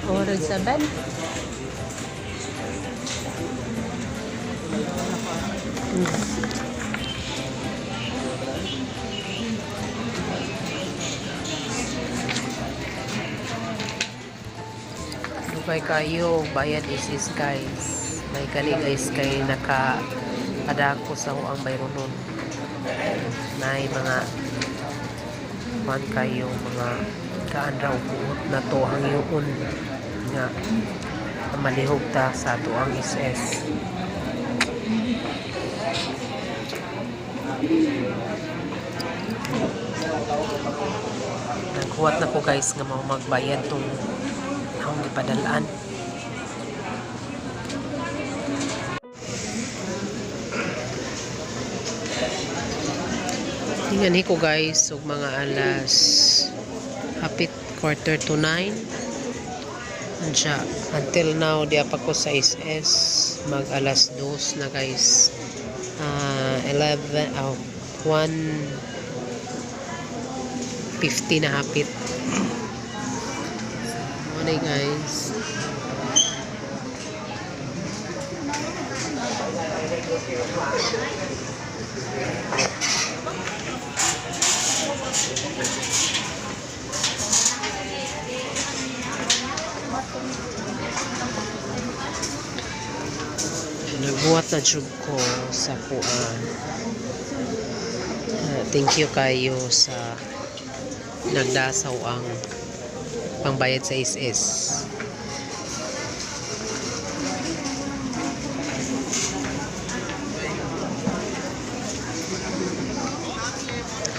$107. Dugay kayo, bayad isis guys. May kani guys kay nakadako sa ang bayronon. Nay mga man kayo mga kaandraw buot na to ang yun nga malihog ta sa to ang SS. Naghuwat na ko guys nga mga magbayad tong akong ipadalaan. Tingnan ko guys ug mga alas hapit 8:45 siya. Until now di pa ko sa SS mag alas 2 na guys. 1:50 na hapit. Morning guys. Nagbuhat na jud ko sa kuan. Thank you kayo sa nagdasaw ang pangbayad sa SS.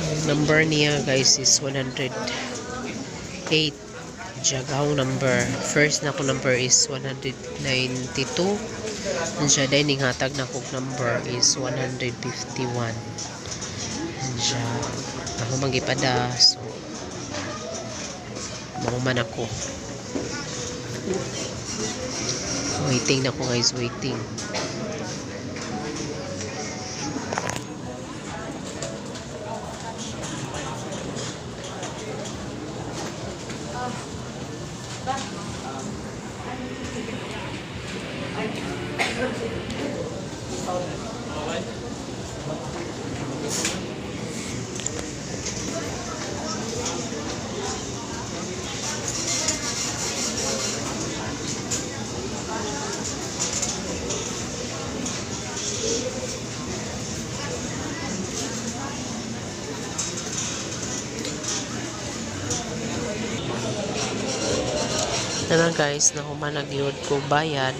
Ang number niya guys is 108. Jagaw number. First na ko number is 192. And siya dining hatag na kong number is 151. And siya ako magipada. So mahuman ako. Waiting na ko guys. Waiting. Na guys, nahuman na gyud ko bayad.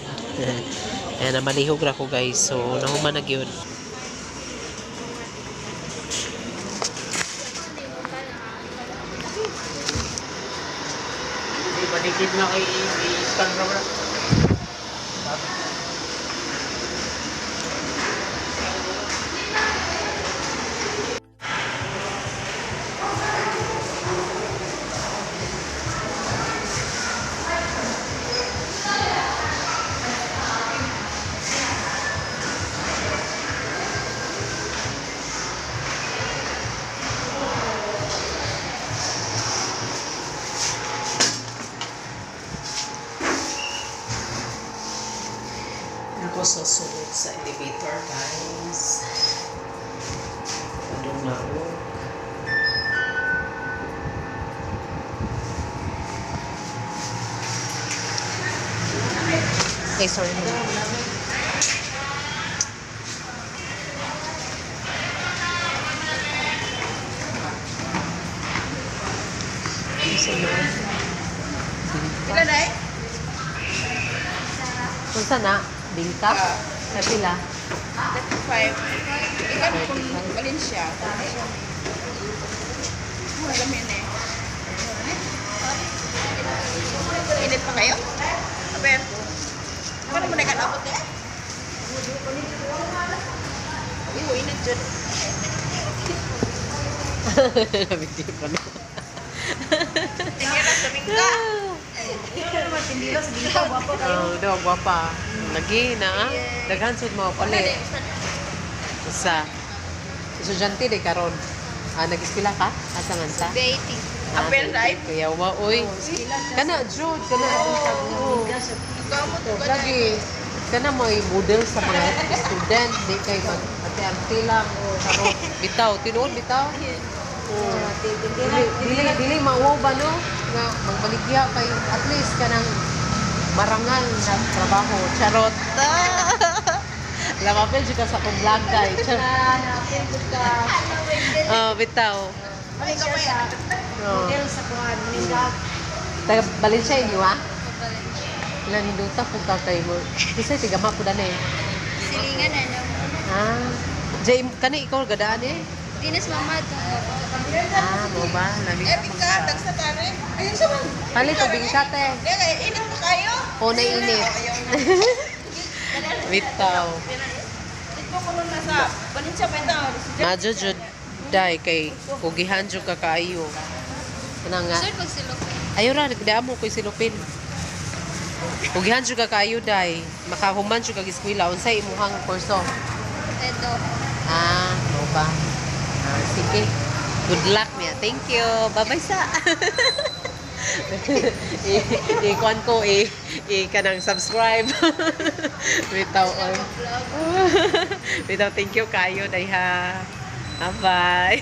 Ayan, namalihog ra ko guys. So, nahuman na gyud. Padikit na kay i-scan ra ba? Ako susunod sa elevator guys. Padung na ako. Okay, sorry. Ilan na eh? Kung saan na? Bingka? Sa pila? 35. Ikan kung Valencia. Alam yun eh. Init pa kayo? Aber, paano mo nagkakapot eh? Iyo, init dyan. Nabigyan pa na. Tingnan lang sa bingka. Oh, daw guwapa. Lagi na. Daghan sud mo pala. Isa. Estudyante de karon. Nag-eskwela ka? Asa man sa? BIT. Apel life. Kaya wa, oy. Kana, Jod, kana buntag mo. Nagkamot ko na. Lagi, kana mo model sa mga student. Di kay mag-ate-arte lang. Charot. Bitaw, tinuod, bitaw. Dili mauwaw ba no? Nga, magbaligya kay at least kanang marangal na trabaho. Charot. Lamapil juga sa kong vlog guys. Bitaw. Model sa kuhan. Taga Valencia inyo ah? Ilan hinduta po ka kay mo. Kasi tigama po dana eh. Silingan na nyo. Jay, kani ikaw gadaan eh? Dinas mamad. Mo ba? Labi ka Bika, tagsa tari. Ayun sa man. Kali tubig ka te. Kaya init pa kayo. O nainit. Bitaw. Ito ko nun nasa. Banin siya pa ito. Madyo jud day kay kugihan jud ka kaayo. Kana nga. Sir, pag silupin. Ayo ra nagdamo koy silupin. Kugihan jud ka kaayo day. Makahuman jud kag eskwela unsay imuhang kurso? Ito. Mo ba? Sige. Good luck niya. Thank you. Bye-bye sa. Ikuan ko kanang subscribe. Bitaw on. Bitaw thank you kayo dai ha. Bye.